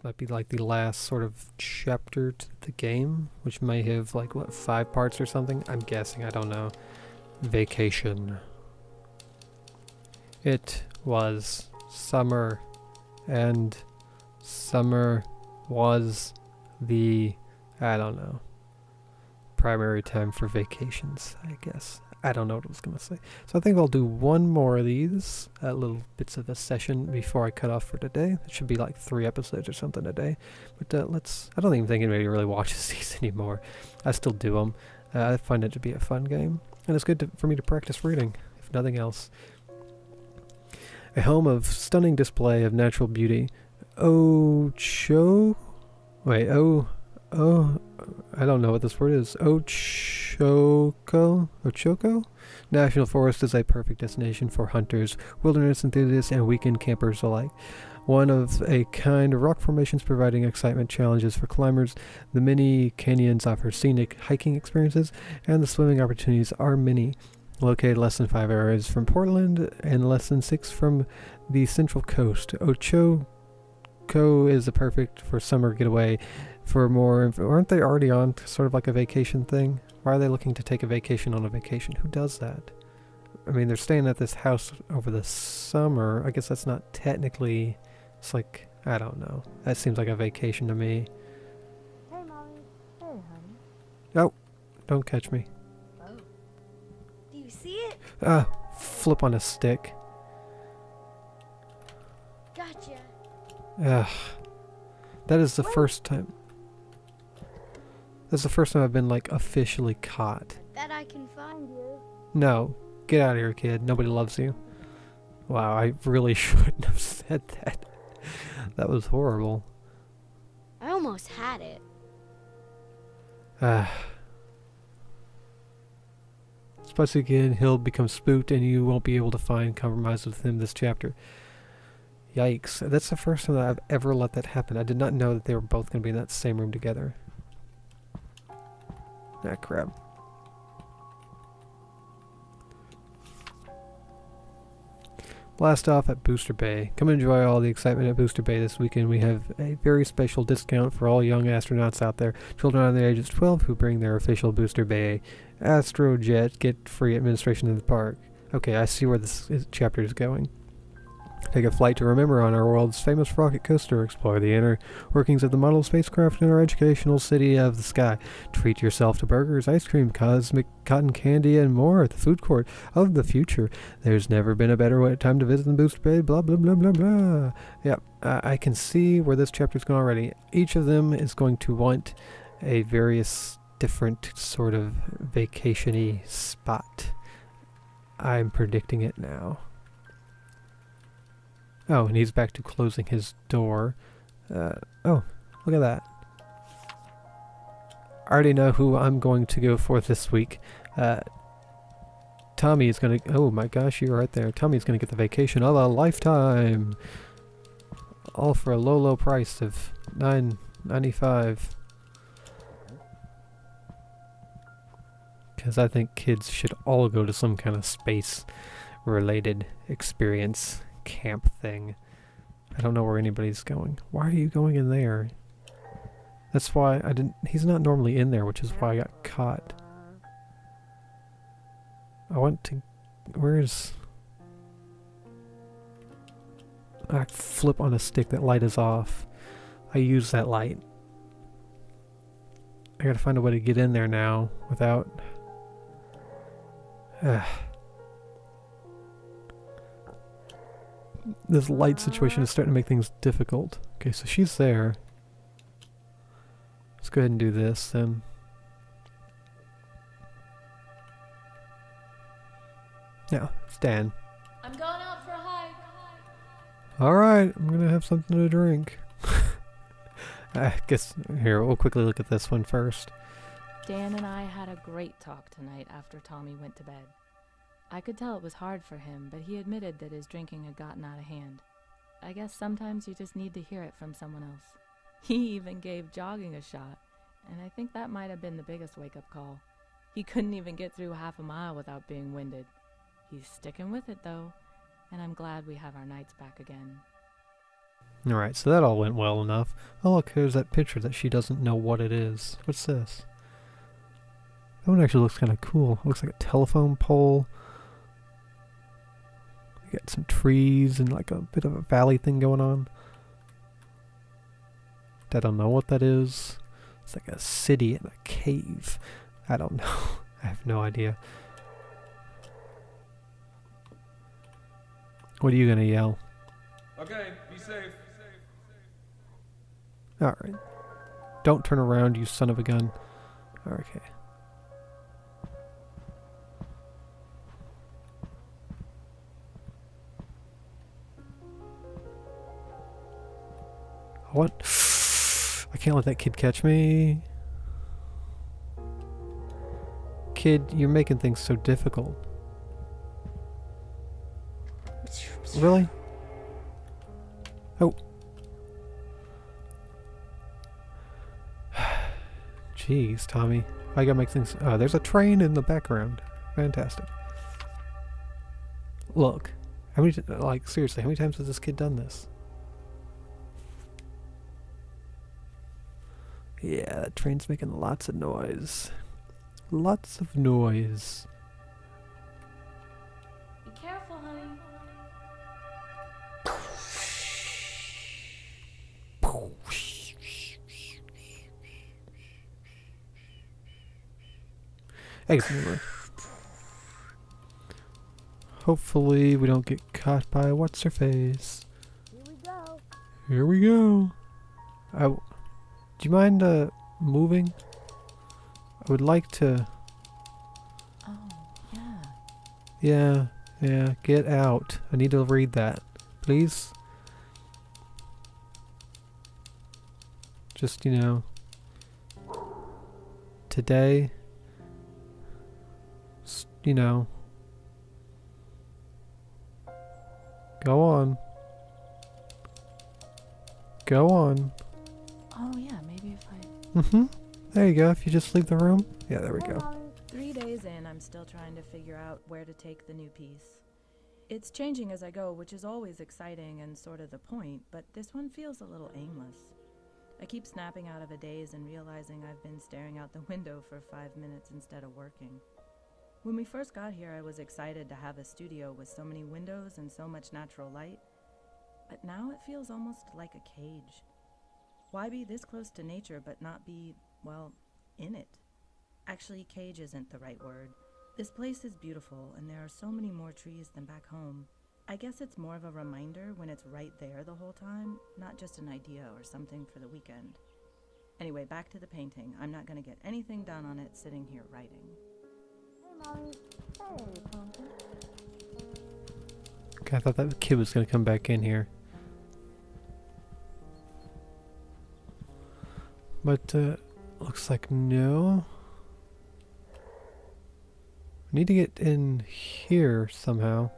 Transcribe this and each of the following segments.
This might be like the last sort of chapter to the game, which may have like, what, 5 parts or something? I'm guessing, I don't know. Vacation. It was summer, and summer was the, I don't know, primary time for vacations, I guess. I don't know what I was going to say. So I think I'll do one more of these little bits of a session before I cut off for today. It should be like 3 episodes or something a day. But I don't even think anybody really watches these anymore. I still do them. I find it to be a fun game. And it's good for me to practice reading, if nothing else. A home of stunning display of natural beauty. Ocho? Wait, I don't know what this word is. Ochoko National Forest is a perfect destination for hunters, wilderness enthusiasts, and weekend campers alike. One of a kind of rock formations providing excitement challenges for climbers. The many canyons offer scenic hiking experiences, and the swimming opportunities are many. Located less than 5 hours from Portland and less than 6 from the Central Coast, Ochoko is the perfect for summer getaway. For more, aren't they already on sort of like a vacation thing? Why are they looking to take a vacation on a vacation? Who does that? I mean, they're staying at this house over the summer. I guess that's not technically, it's like, I don't know. That seems like a vacation to me. Hey, Mommy. Hey, honey. Oh, don't catch me. Oh. Do you see it? Flip on a stick. Gotcha. Ugh. That is the first time. That's the first time I've been, like, officially caught. That I can find you. No. Get out of here, kid. Nobody loves you. Wow, I really shouldn't have said that. That was horrible. I almost had it. Once again, he'll become spooked and you won't be able to find compromise with him this chapter. Yikes. That's the first time that I've ever let that happen. I did not know that they were both going to be in that same room together. Ah, crap. Blast off at Booster Bay. Come enjoy all the excitement at Booster Bay this weekend. We have a very special discount for all young astronauts out there. Children under the age of 12 who bring their official Booster Bay Astrojet get free administration in the park. Okay, I see where this chapter is going. Take a flight to remember on our world's famous rocket coaster. Explore the inner workings of the model spacecraft in our educational city of the sky. Treat yourself to burgers, ice cream, cosmic cotton candy, and more at the food court of the future. There's never been a better time to visit than Booster Bay, blah, blah, blah, blah, blah. Yep, I can see where this chapter's going already. Each of them is going to want a various different sort of vacation-y spot. I'm predicting it now. Oh, and he's back to closing his door. Oh, look at that. I already know who I'm going to go for this week. Tommy is going to... Oh my gosh, you're right there. Tommy's going to get the vacation of a lifetime. All for a low, low price of $9.95. Because I think kids should all go to some kind of space-related experience. Camp thing. I don't know where anybody's going. Why are you going in there? That's why I didn't... He's not normally in there, which is why I got caught. I want to... Where's... I flip on a stick. That light is off. I use that light. I gotta find a way to get in there now without... This light situation is starting to make things difficult. Okay, so she's there. Let's go ahead and do this then. Now, stand. I'm going out for a hike. Alright, I'm gonna have something to drink. I guess, here, we'll quickly look at this one first. Dan and I had a great talk tonight after Tommy went to bed. I could tell it was hard for him, but he admitted that his drinking had gotten out of hand. I guess sometimes you just need to hear it from someone else. He even gave jogging a shot, and I think that might have been the biggest wake-up call. He couldn't even get through half a mile without being winded. He's sticking with it, though, and I'm glad we have our nights back again. Alright, so that all went well enough. Oh look, there's that picture that she doesn't know what it is. What's this? That one actually looks kind of cool. Looks like a telephone pole. You got some trees and like a bit of a valley thing going on. I don't know what that is. It's like a city in a cave. I don't know. I have no idea. What are you gonna yell? Okay, be safe. Alright. Don't turn around, you son of a gun. Okay. What? I can't let that kid catch me. Kid, you're making things so difficult. Really? Oh. Jeez, Tommy. I gotta make things... Oh, there's a train in the background. Fantastic. Look. How many... Like, seriously, how many times has this kid done this? Yeah, that train's making lots of noise. Lots of noise. Be careful, honey. Excellent. Hopefully we don't get caught by what's her face. Here we go. Here we go. Do you mind moving? I would like to. Oh, yeah. Yeah, get out. I need to read that. Please? Just, today, go on. Go on. Oh, yeah, maybe if I... Mm-hmm. There you go. If you just leave the room. Yeah, there we Hey, go. Mommy. 3 days in, I'm still trying to figure out where to take the new piece. It's changing as I go, which is always exciting and sort of the point, but this one feels a little aimless. I keep snapping out of a daze and realizing I've been staring out the window for 5 minutes instead of working. When we first got here, I was excited to have a studio with so many windows and so much natural light, but now it feels almost like a cage. Why be this close to nature but not be, well, in it? Actually, cage isn't the right word. This place is beautiful, and there are so many more trees than back home. I guess it's more of a reminder when it's right there the whole time, not just an idea or something for the weekend. Anyway, back to the painting. I'm not going to get anything done on it sitting here writing. Hey, Mommy. Hey, Pumpkin. Okay, I thought that kid was going to come back in here. But, looks like no. I need to get in here somehow.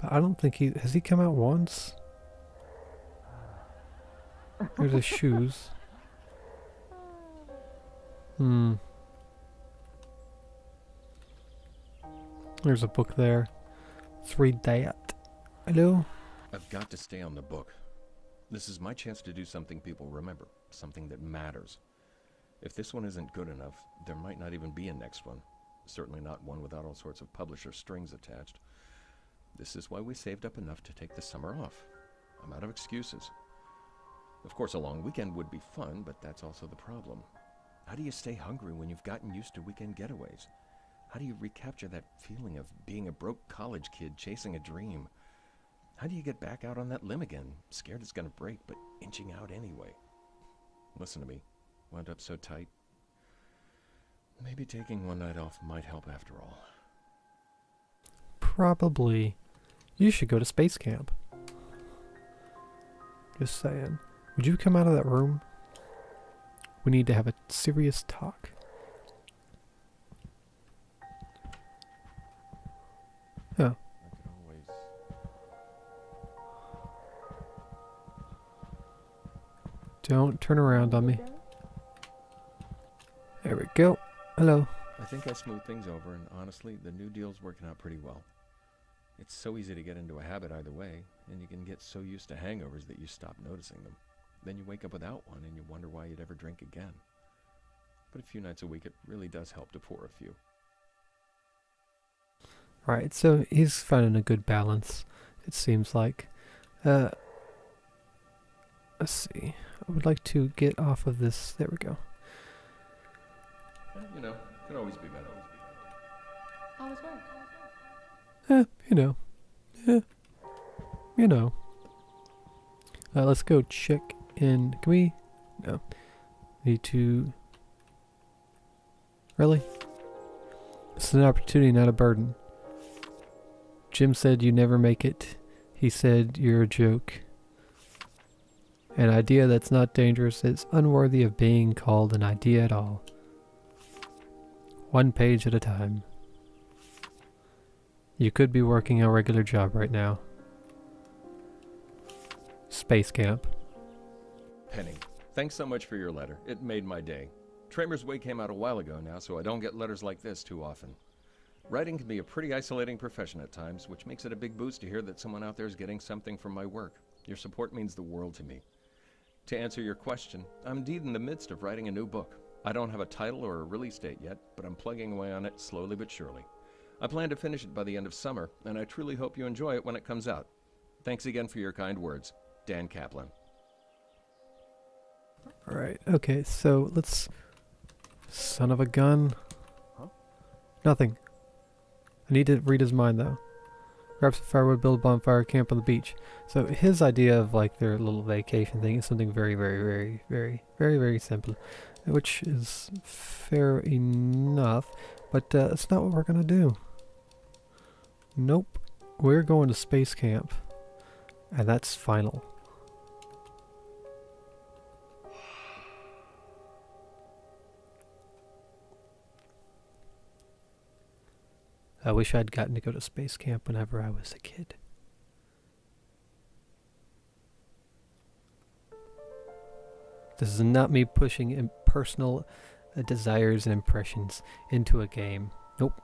But I don't think has he come out once? There's his shoes. There's a book there. Let's read that. Hello? I've got to stay on the book. This is my chance to do something people remember, something that matters. If this one isn't good enough, there might not even be a next one. Certainly not one without all sorts of publisher strings attached. This is why we saved up enough to take the summer off. I'm out of excuses. Of course, a long weekend would be fun, but that's also the problem. How do you stay hungry when you've gotten used to weekend getaways? How do you recapture that feeling of being a broke college kid chasing a dream? How do you get back out on that limb again, scared it's going to break, but inching out anyway? Listen to me. Wound up so tight. Maybe taking one night off might help after all. Probably. You should go to space camp. Just saying. Would you come out of that room? We need to have a serious talk. Oh. I could always... Don't turn around on me. There we go. Hello. I think I smoothed things over, and honestly, the new deal's working out pretty well. It's so easy to get into a habit either way, and you can get so used to hangovers that you stop noticing them. Then you wake up without one and you wonder why you'd ever drink again. But a few nights a week, it really does help to pour a few. Right, so he's finding a good balance, it seems like. Let's see. I would like to get off of this. There we go. You know, can always be better. How was work? You know. You know. Let's go check in. Can we? No. Need to... Really? This is an opportunity, not a burden. Jim said you never make it. He said you're a joke. An idea that's not dangerous is unworthy of being called an idea at all. One page at a time. You could be working a regular job right now. Space camp. Penny, thanks so much for your letter. It made my day. Tramer's Way came out a while ago now, so I don't get letters like this too often. Writing can be a pretty isolating profession at times, which makes it a big boost to hear that someone out there is getting something from my work. Your support means the world to me. To answer your question, I'm indeed in the midst of writing a new book. I don't have a title or a release date yet, but I'm plugging away on it slowly but surely. I plan to finish it by the end of summer, and I truly hope you enjoy it when it comes out. Thanks again for your kind words. Dan Kaplan. Alright, okay, so let's... Son of a gun. Huh? Nothing. I need to read his mind, though. Grab some firewood, build a bonfire, camp on the beach. So his idea of, like, their little vacation thing is something very, very, very, very, very, very simple. Which is fair enough, but it's not what we're gonna do. Nope. We're going to space camp. And that's final. I wish I'd gotten to go to space camp whenever I was a kid. This is not me pushing personal desires and impressions into a game. Nope.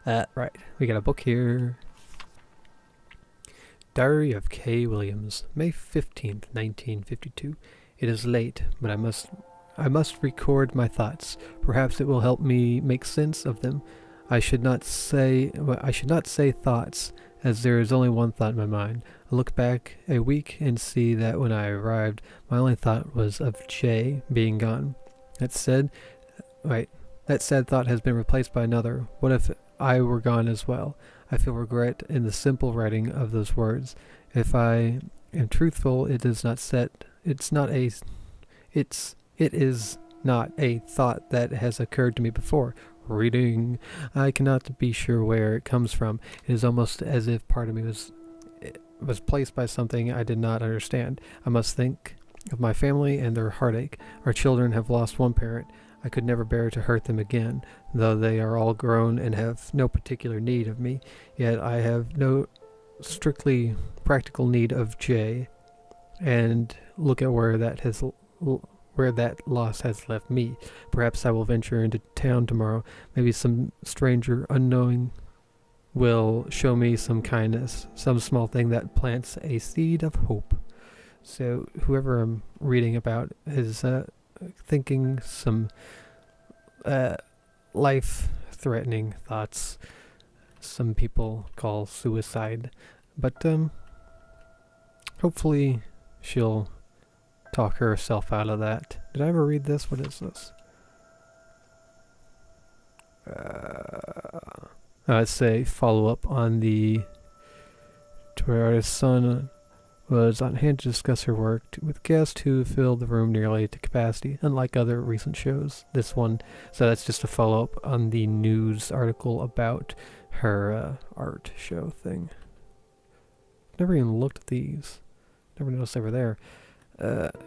Right. We got a book here. Diary of K. Williams, May 15th, 1952. It is late, but I must record my thoughts. Perhaps it will help me make sense of them. I should not say thoughts, as there is only one thought in my mind. I look back a week and see that when I arrived, my only thought was of Jay being gone. That sad thought has been replaced by another. What if I were gone as well? I feel regret in the simple writing of those words. If I am truthful, it is not a thought that has occurred to me before. Reading, I cannot be sure where it comes from. It is almost as if part of me was placed by something I did not understand. I must think of my family and their heartache. Our children have lost one parent. I could never bear to hurt them again, though they are all grown and have no particular need of me. Yet I have no strictly practical need of Jay. And look at where that loss has left me. Perhaps I will venture into town tomorrow. Maybe some stranger unknowing will show me some kindness, some small thing that plants a seed of hope. So whoever I'm reading about is thinking some life-threatening thoughts. Some people call suicide, but hopefully she'll talk herself out of that. Did I ever read this? What is this? It's a follow-up on the Toyota's son was on hand to discuss her work with guests who filled the room nearly to capacity, unlike other recent shows. This one, so that's just a follow-up on the news article about her art show thing. Never even looked at these. Never noticed they were there.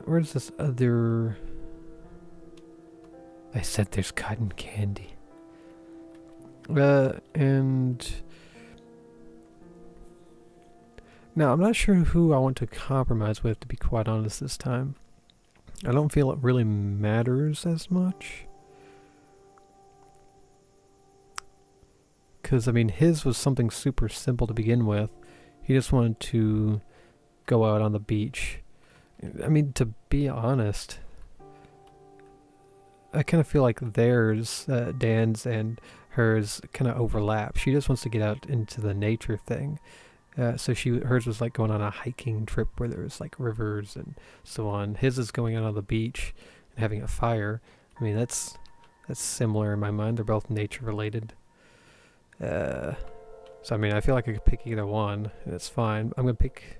Where's this other... I said there's cotton candy. And... Now, I'm not sure who I want to compromise with, to be quite honest, this time. I don't feel it really matters as much. Because, I mean, his was something super simple to begin with. He just wanted to go out on the beach. I mean, to be honest, I kind of feel like theirs, Dan's and hers, kind of overlap. She just wants to get out into the nature thing. So hers was like going on a hiking trip where there was like rivers and so on. His is going out on the beach and having a fire. I mean, that's similar in my mind. They're both nature related. So I mean, I feel like I could pick either one, and it's fine. I'm gonna pick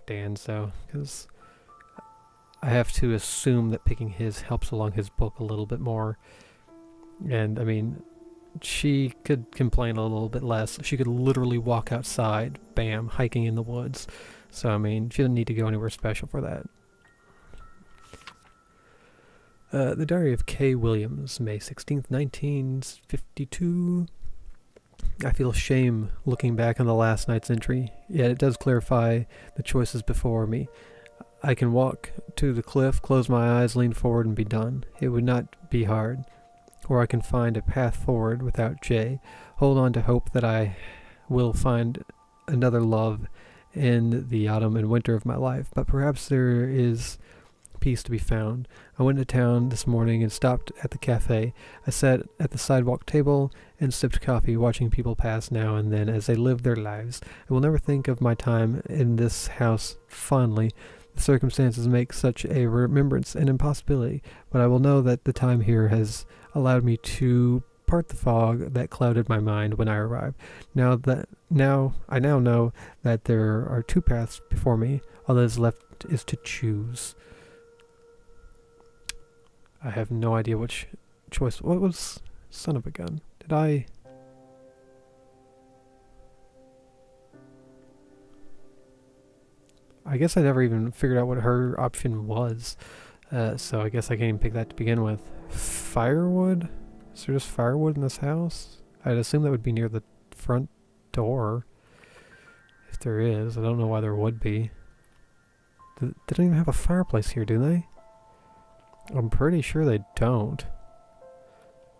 Dan's though, because I have to assume that picking his helps along his book a little bit more. And I mean, she could complain a little bit less. She could literally walk outside, bam, hiking in the woods. So I mean, she doesn't need to go anywhere special for that. The Diary of Kay Williams, May 16th, 1952. I feel shame looking back on the last night's entry, yet it does clarify the choices before me. I can walk to the cliff, close my eyes, lean forward, and be done. It would not be hard. Or I can find a path forward without Jay. Hold on to hope that I will find another love in the autumn and winter of my life. But perhaps there is peace to be found. I went to town this morning and stopped at the cafe. I sat at the sidewalk table and sipped coffee, watching people pass now and then as they live their lives. I will never think of my time in this house fondly. The circumstances make such a remembrance an impossibility, but I will know that the time here has allowed me to part the fog that clouded my mind when I arrived. I now know that there are two paths before me. All that is left is to choose. I have no idea which choice. What was son of a gun? Did I? I guess I never even figured out what her option was. So I guess I can't even pick that to begin with. Firewood? Is there just firewood in this house? I'd assume that would be near the front door. If there is. I don't know why there would be. They don't even have a fireplace here, do they? I'm pretty sure they don't.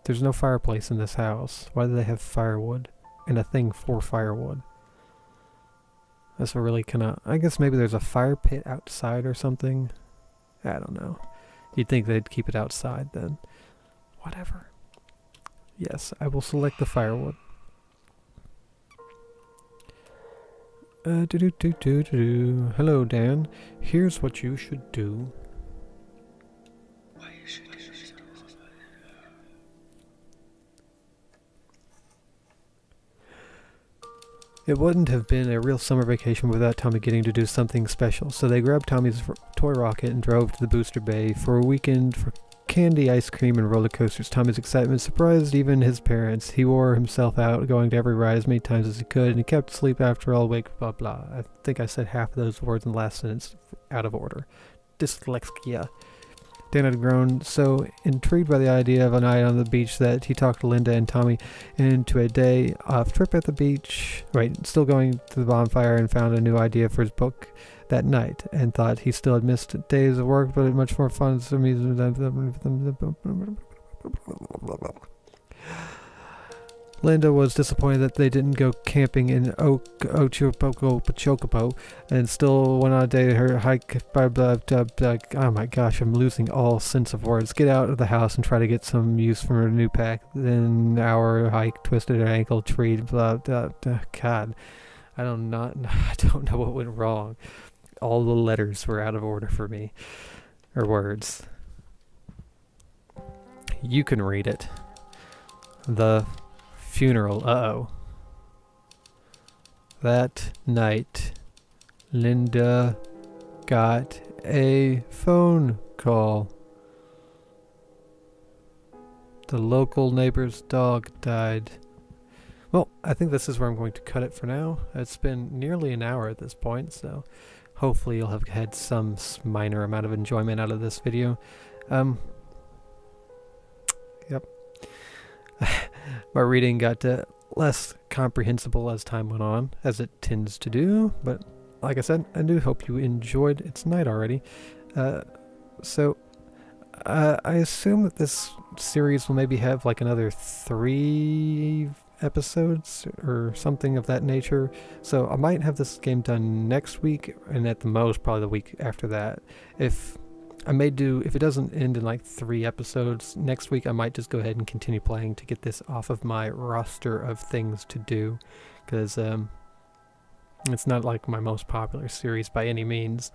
There's no fireplace in this house. Why do they have firewood? And a thing for firewood? That's a really kind of... I guess maybe there's a fire pit outside or something. I don't know. You'd think they'd keep it outside then. Whatever. Yes, I will select the firewood. Hello, Dan. Here's what you should do. It wouldn't have been a real summer vacation without Tommy getting to do something special, so they grabbed Tommy's toy rocket and drove to the Booster Bay for a weekend for candy, ice cream, and roller coasters. Tommy's excitement surprised even his parents. He wore himself out, going to every ride as many times as he could, and he kept asleep after all week, blah blah. I think I said half of those words in the last sentence out of order. Dyslexia. Dan had grown so intrigued by the idea of a night on the beach that he talked Linda and Tommy into a day off trip at the beach, still going to the bonfire, and found a new idea for his book that night, and thought he still had missed days of work, but it much more fun to me. Linda was disappointed that they didn't go camping in Ochopoco, and still went on a day her hike. Oh my gosh, I'm losing all sense of words. Get out of the house and try to get some use from her new pack. Then our hike twisted her ankle, tree, blah, blah, blah. God, I don't know what went wrong. All the letters were out of order for me, or words. You can read it. The funeral. That night, Linda got a phone call. The local neighbor's dog died. Well, I think this is where I'm going to cut it for now. It's been nearly an hour at this point, so hopefully you'll have had some minor amount of enjoyment out of this video. Yep. My reading got less comprehensible as time went on, as it tends to do, but like I said, I do hope you enjoyed. It's night already. So I assume that this series will maybe have like another 3 episodes or something of that nature. So I might have this game done next week, and at the most probably the week after that. If it doesn't end in like 3 episodes next week, I might just go ahead and continue playing to get this off of my roster of things to do, because it's not like my most popular series by any means.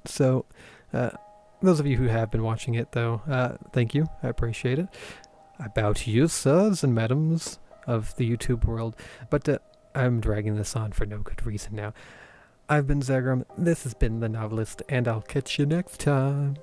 So those of you who have been watching it, though, thank you. I appreciate it. I bow to you, sirs and madams of the YouTube world. But I'm dragging this on for no good reason now. I've been Zagrom, this has been The Novelist, and I'll catch you next time.